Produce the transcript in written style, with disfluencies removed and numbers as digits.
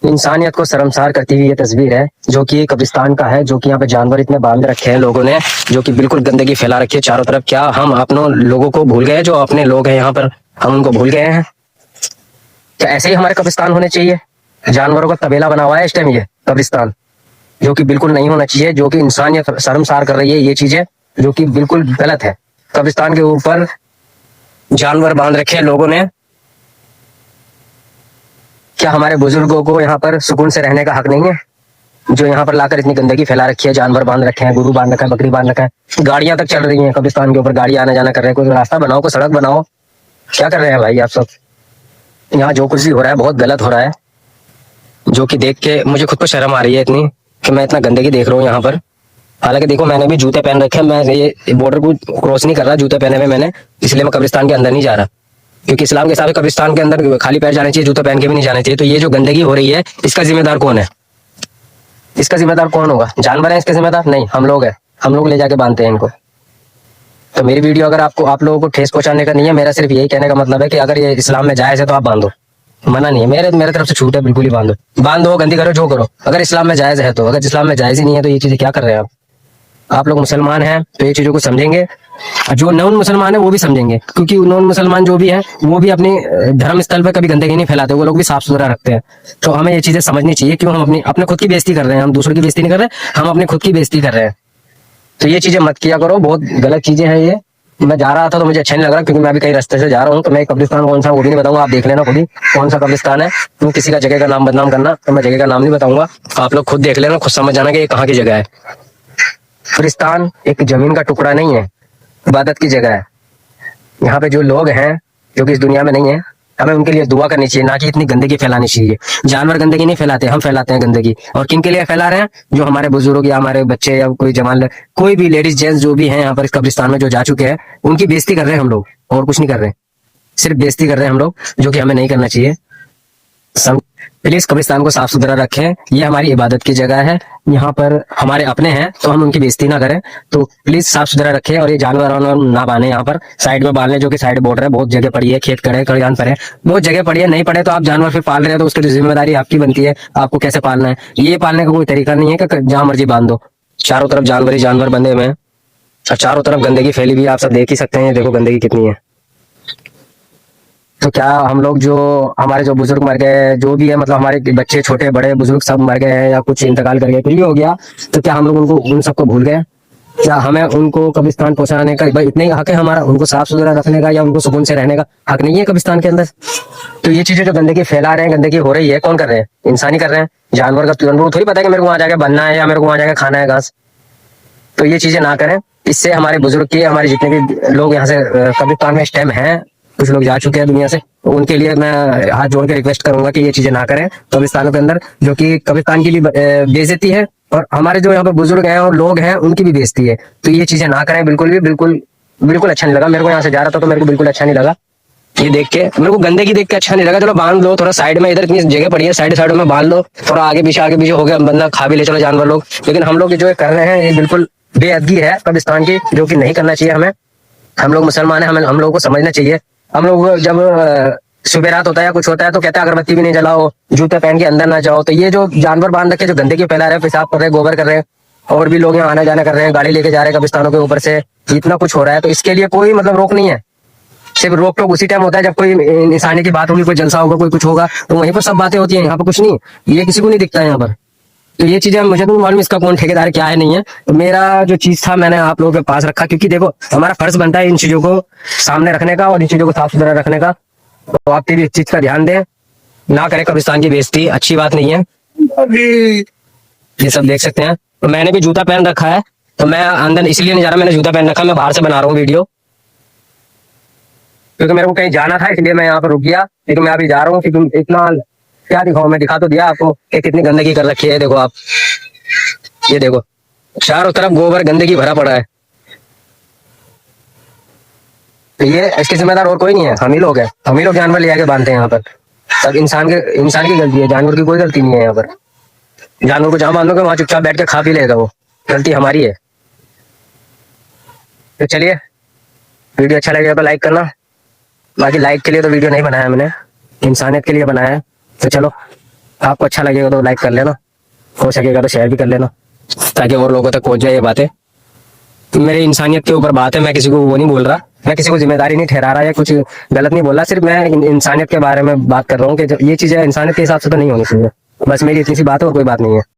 इंसानियत को शर्मसार करती हुई ये तस्वीर है जो कि कब्रिस्तान का है, जो कि यहाँ पे जानवर इतने बांध रखे हैं लोगों ने, जो कि बिल्कुल गंदगी फैला रखी है चारों तरफ। क्या हम अपनों लोगों को भूल गए? जो अपने लोग हैं यहाँ पर, हम उनको भूल गए हैं? क्या ऐसे ही हमारे कब्रिस्तान होने चाहिए? जानवरों का तबेला बना हुआ है इस टाइम ये कब्रिस्तान, जो कि बिल्कुल नहीं होना चाहिए, जो कि इंसानियत शर्मसार कर रही है ये चीजें, जो कि बिल्कुल गलत है। कब्रिस्तान के ऊपर जानवर बांध रखे हैं लोगों ने। क्या हमारे बुजुर्गों को यहाँ पर सुकून से रहने का हक नहीं है? जो यहाँ पर लाकर इतनी गंदगी फैला रखी है, जानवर बांध रखे हैं, गुरु बांध रखा है, बकरी बांध रखा है, गाड़ियां तक चल रही हैं कब्रिस्तान के ऊपर, गाड़ी आना जाना कर रहे हैं। कोई रास्ता बनाओ, कोई सड़क बनाओ। क्या कर रहे हैं भाई आप सब? यहाँ जो कुछ भी हो रहा है बहुत गलत हो रहा है, जो कि देख के मुझे खुद को शर्म आ रही है इतनी कि मैं इतना गंदगी देख रहा हूँ यहाँ पर। हालांकि देखो, मैंने भी जूते पहन रखे हैं, मैं ये बॉर्डर को क्रॉस नहीं कर रहा जूते पहने हुए मैंने, इसलिए मैं कब्रिस्तान के अंदर नहीं जा रहा, क्योंकि इस्लाम के हिसाब से कब्रिस्तान के अंदर खाली पैर जाना चाहिए, जूते पहन के भी नहीं जाना चाहिए। तो ये जो गंदगी हो रही है, इसका जिम्मेदार कौन है? इसका जिम्मेदार कौन होगा? जानवर है इसके जिम्मेदार? नहीं, हम लोग हैं, हम लोग ले जाके बांधते हैं इनको। तो मेरी वीडियो अगर आपको, आप लोगों को ठेस पहुंचाने का नहीं है, मेरा सिर्फ यही कहने का मतलब है कि अगर ये इस्लाम में जायज है तो आप बांधो, मना नहीं है, मेरे तरफ से छूट है, बिल्कुल ही बांधो, गंदी करो, जो करो, अगर इस्लाम में जायज है तो। अगर इस्लाम में जायज ही नहीं है तो ये चीजें क्या कर रहे हैं आप लोग मुसलमान हैं तो ये चीजों को समझेंगे, जो नॉन मुसलमान है वो भी समझेंगे, क्योंकि नॉन मुसलमान जो भी है वो भी अपने धर्म स्थल पर कभी गंदगी नहीं फैलाते, वो लोग भी साफ सुथरा रखते हैं। तो हमें ये चीजें समझनी चाहिए, क्यों हम अपने खुद की बेइज्जती कर रहे हैं, हम दूसरों की बेइज्जती नहीं कर रहे, हम अपने खुद की बेइज्जती कर रहे हैं। तो ये चीजें मत किया करो, बहुत गलत चीजें हैं ये। मैं जा रहा था तो मुझे अच्छा नहीं लग रहा, क्योंकि मैं भी कई रास्ते से जा रहा हूँ, तो मैं कब्रिस्तान कौन सा वो भी नहीं बताऊंगा, आप देख लेना खुद ही कौन सा कब्रिस्तान है। तो किसी का जगह का नाम बदनाम करना, तो मैं जगह का नाम नहीं बताऊंगा, आप लोग खुद देख लेना, खुद समझ जाना कि ये कहाँ की जगह है। कब्रिस्तान एक जमीन का टुकड़ा नहीं है, इबादत की जगह है। यहाँ पे जो लोग हैं जो कि इस दुनिया में नहीं है, हमें उनके लिए दुआ करनी चाहिए, ना कि इतनी गंदगी फैलानी चाहिए। जानवर गंदगी नहीं फैलाते, हम फैलाते हैं गंदगी। और किन के लिए फैला रहे हैं? जो हमारे बुजुर्ग या हमारे बच्चे या कोई जवान, कोई भी लेडीज जेंट्स जो भी हैं यहाँ पर इस कब्रिस्तान में जो जा चुके हैं, उनकी बेइज्जती कर रहे हैं हम लोग, और कुछ नहीं कर रहे, सिर्फ बेइज्जती कर रहे हैं हम लोग, जो कि हमें नहीं करना चाहिए। प्लीज कब्रिस्तान को साफ सुथरा रखें, ये हमारी इबादत की जगह है, यहाँ पर हमारे अपने हैं तो हम उनकी बेइज्जती ना करें। तो प्लीज साफ सुथरा रखें, और ये जानवर ना बांधे, यहाँ पर साइड में बांध लें, जो कि साइड बॉर्डर है, बहुत जगह पड़ी है, खेत खड़े खलिहान पर है, बहुत जगह पड़ी है। नहीं पड़े तो आप जानवर फिर पाल रहे हैं तो उसकी जिम्मेदारी आपकी बनती है, आपको कैसे पालना है। ये पालने का कोई तरीका नहीं है कि जहां मर्जी बांध दो, चारों तरफ जानवर ही जानवर बंधे हुए हैं, और चारों तरफ गंदगी फैली हुई है, आप सब देख ही सकते हैं, देखो गंदगी कितनी है। तो क्या हम लोग, जो हमारे जो बुजुर्ग मर गए, जो भी है, मतलब हमारे बच्चे छोटे बड़े बुजुर्ग सब मर गए हैं, या कुछ इंतकाल कर गए, कुछ भी हो गया, तो क्या हम लोग उनको, उन सबको भूल गए? क्या हमें उनको कब्रिस्तान पहुंचाने का भाई इतना ही हक है हमारा? उनको साफ सुथरा रखने का या उनको सुकून से रहने का हक नहीं है कब्रिस्तान के अंदर? तो ये चीजें जो गंदगी फैला रहे हैं, गंदगी हो रही है, कौन कर रहे हैं? इंसान ही कर रहे हैं। जानवर का तुरंत थोड़ी पता है कि मेरे को वहां जाके बनना है या मेरे को वहां जाके खाना है घास। तो ये चीजें ना करें, इससे हमारे बुजुर्ग की, हमारे जितने भी लोग यहाँ से कब्रिस्तान में इस टाइम हैं, कुछ लोग जा चुके हैं दुनिया से, तो उनके लिए मैं हाथ जोड़ के रिक्वेस्ट करूंगा कि ये चीजें ना करें कब्रिस्तानों के अंदर, जो कि कब्रिस्तान की भी बेइज्जती है, और हमारे जो यहाँ पर बुजुर्ग हैं और लोग हैं उनकी भी बेइज्जती है। तो ये चीजें ना करें, बिल्कुल भी, बिल्कुल बिल्कुल अच्छा नहीं लगा मेरे को। यहाँ से जा रहा था तो मेरे को बिल्कुल अच्छा नहीं लगा, ये देख के मेरे को गंदगी देख के अच्छा नहीं लगा। चलो बांध लो थोड़ा साइड में, इधर इतनी जगह पड़ी है, साइड में बांध लो, थोड़ा आगे पीछे हो गया, बंदा खा भी ले चलो जानवर लोग। लेकिन हम लोग जो कर रहे हैं ये बिल्कुल बेअदबी है कब्रिस्तान की, जो कि नहीं करना चाहिए हमें। हम लोग मुसलमान हैं, हम लोगों को समझना चाहिए। हम लोग जब सुबह रात होता है या कुछ होता है तो कहते हैं अगरबत्ती भी नहीं जलाओ, जूते पहन के अंदर ना जाओ। तो ये जो जानवर बांध रखे, जो गंदगी फैला रहे हैं, पेशाब कर रहे हैं, गोबर कर रहे हैं, और भी लोग यहाँ आना जाना कर रहे हैं, गाड़ी लेके जा रहे हैं कब्रिस्तानों के ऊपर से, इतना कुछ हो रहा है, तो इसके लिए कोई मतलब रोक नहीं है। सिर्फ रोक टोक उसी टाइम होता है जब कोई इंसानी की बात होगी, कोई जलसा होगा, कोई कुछ होगा, तो वहीं पर सब बातें होती है, यहाँ पर कुछ नहीं, ये किसी को नहीं दिखता है यहाँ पर। तो ये चीजें मुझे तो मालूम इसका कौन ठेकेदार क्या है नहीं है। तो मेरा जो चीज था मैंने आप लोगों के पास रखा, क्योंकि देखो हमारा फर्ज बनता है इन चीजों को सामने रखने का और इन चीजों को साफ सुथरा रखने का। तो आप भी इस चीज का ध्यान दें, ना करें कब्रिस्तान की बेइज्जती, अच्छी बात नहीं है। ये सब देख सकते हैं। तो मैंने भी जूता पहन रखा है, तो मैं अंदर इसलिए नहीं जा रहा, मैंने जूता पहन रखा, मैं बाहर से बना रहा हूँ वीडियो, क्योंकि मेरे को कहीं जाना था, इसलिए मैं यहाँ पर रुक गया। लेकिन मैं अभी जा रहा हूँ, क्योंकि इतना क्या दिखाऊं, मैं दिखा तो दिया आपको कि कितनी गंदगी कर रखी है। देखो आप, ये देखो चारों तरफ गोबर गंदगी भरा पड़ा है। तो ये इसके जिम्मेदार और कोई नहीं है, हम ही लोग हैं, हम ही लोग जानवर ले आके बांधते हैं यहाँ पर। सब इंसान की गलती है, जानवर की कोई गलती नहीं है यहाँ पर। जानवर को जहां बांधोगे वहां चुपचाप बैठ के खा पी लेगा, वो गलती हमारी है। तो चलिए, वीडियो अच्छा लगेगा तो लाइक करना। बाकी लाइक के लिए तो वीडियो नहीं बनाया मैंने, इंसानियत के लिए बनाया है। तो चलो। आपको अच्छा लगेगा तो लाइक कर लेना, हो सकेगा तो शेयर भी कर लेना, ताकि और लोगों तक पहुंच जाए ये बातें। तो मेरी इंसानियत के ऊपर बात है, मैं किसी को वो नहीं बोल रहा, मैं किसी को जिम्मेदारी नहीं ठहरा रहा या कुछ गलत नहीं बोल रहा, सिर्फ मैं इंसानियत के बारे में बात कर रहा हूँ कि ये चीजें इंसानियत के हिसाब से तो नहीं होनी चाहिए। बस मेरी इतनी सी बात है और कोई बात नहीं है।